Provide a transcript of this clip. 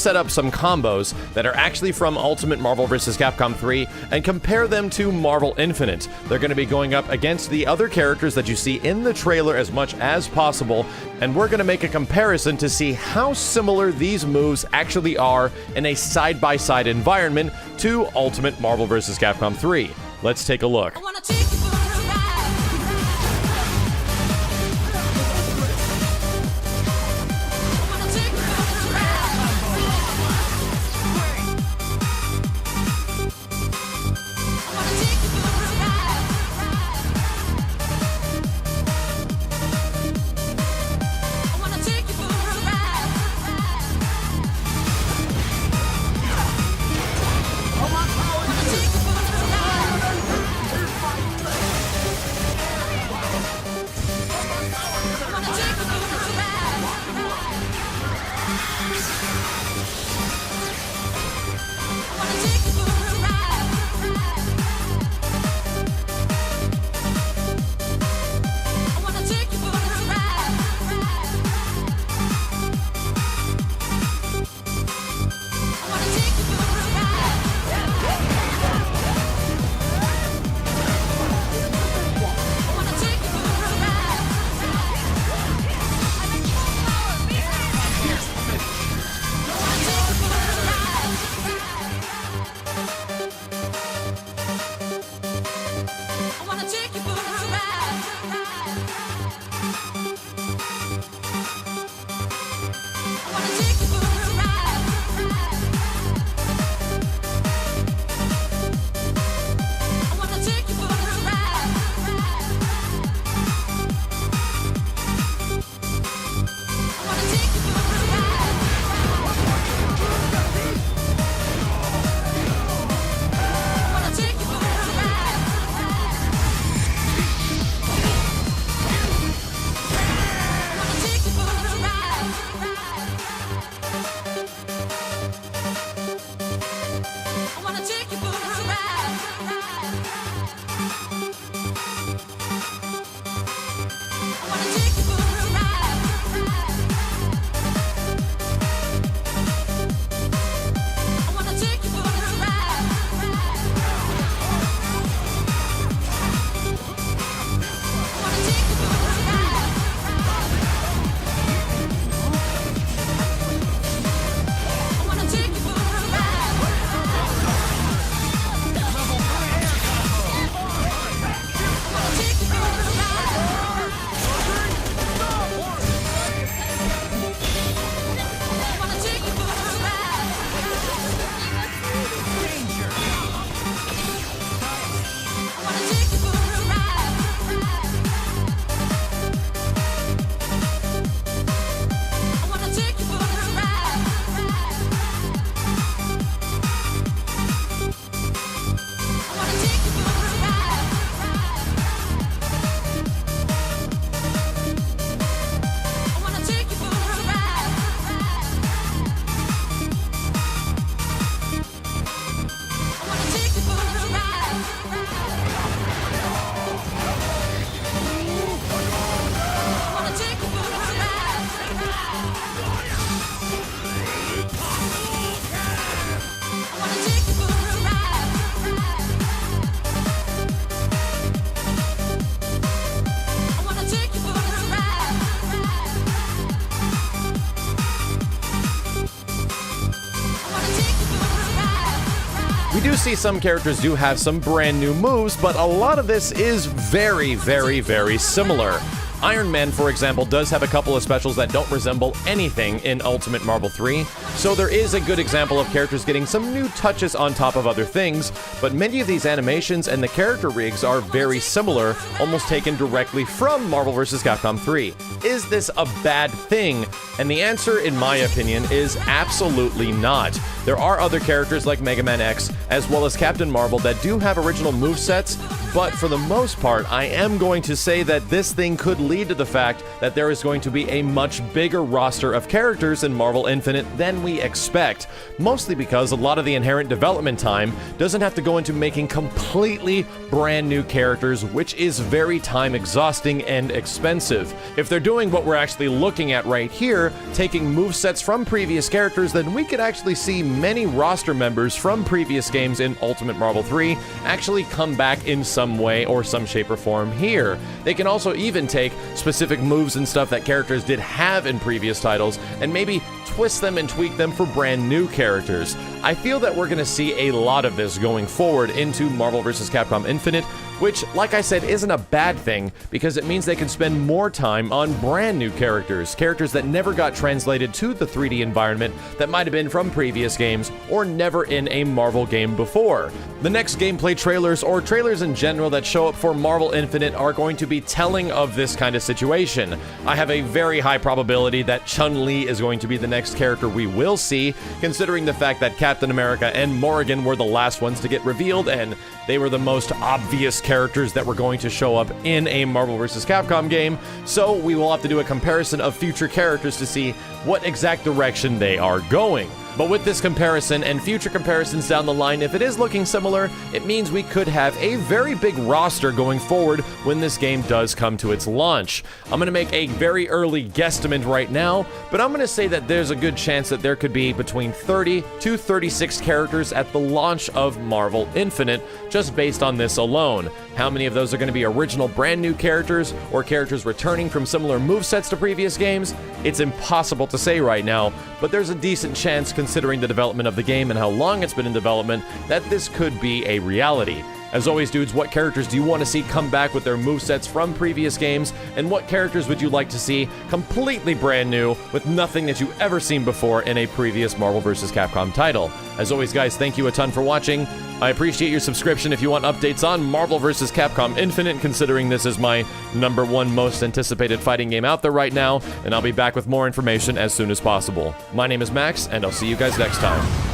set up some combos that are actually from Ultimate Marvel vs. Capcom 3 and compare them to Marvel Infinite. They're going to be going up against the other characters that you see in the trailer as much as possible, and we're going to make a comparison to see how similar these moves actually are in a side-by-side environment to Ultimate Marvel vs. Capcom 3. Let's take a look. We do see some characters do have some brand new moves, but a lot of this is very, very, very similar. Iron Man, for example, does have a couple of specials that don't resemble anything in Ultimate Marvel 3, so there is a good example of characters getting some new touches on top of other things, but many of these animations and the character rigs are very similar, almost taken directly from Marvel vs. Capcom 3. Is this a bad thing? And the answer, in my opinion, is absolutely not. There are other characters like Mega Man X, as well as Captain Marvel, that do have original movesets, but for the most part, I am going to say that this thing could lead to the fact that there is going to be a much bigger roster of characters in Marvel Infinite than we expect, mostly because a lot of the inherent development time doesn't have to go into making completely brand new characters, which is very time exhausting and expensive. If they're doing what we're actually looking at right here, taking movesets from previous characters, then we could actually see many roster members from previous games in Ultimate Marvel 3 actually come back in some way or some shape or form here. They can also even take specific moves and stuff that characters did have in previous titles and maybe twist them and tweak them for brand new characters. I feel that we're going to see a lot of this going forward into Marvel vs. Capcom Infinite, which, like I said, isn't a bad thing because it means they can spend more time on brand new characters that never got translated to the 3D environment that might have been from previous games or never in a Marvel game before. The next gameplay trailers or trailers in general that show up for Marvel Infinite are going to be telling of this kind of situation. I have a very high probability that Chun-Li is going to be the next character we will see, considering the fact that Captain America and Morrigan were the last ones to get revealed, and they were the most obvious characters that were going to show up in a Marvel vs. Capcom game, so we will have to do a comparison of future characters to see what exact direction they are going. But with this comparison and future comparisons down the line, if it is looking similar, it means we could have a very big roster going forward when this game does come to its launch. I'm going to make a very early guesstimate right now, but I'm going to say that there's a good chance that there could be between 30 to 36 characters at the launch of Marvel Infinite, just based on this alone. How many of those are going to be original brand new characters or characters returning from similar movesets to previous games? It's impossible to say right now, but there's a decent chance, considering the development of the game and how long it's been in development, that this could be a reality. As always, dudes, what characters do you want to see come back with their movesets from previous games, and what characters would you like to see completely brand new with nothing that you've ever seen before in a previous Marvel vs. Capcom title? As always, guys, thank you a ton for watching. I appreciate your subscription if you want updates on Marvel vs. Capcom Infinite, considering this is my #1 most anticipated fighting game out there right now, and I'll be back with more information as soon as possible. My name is Max, and I'll see you guys next time.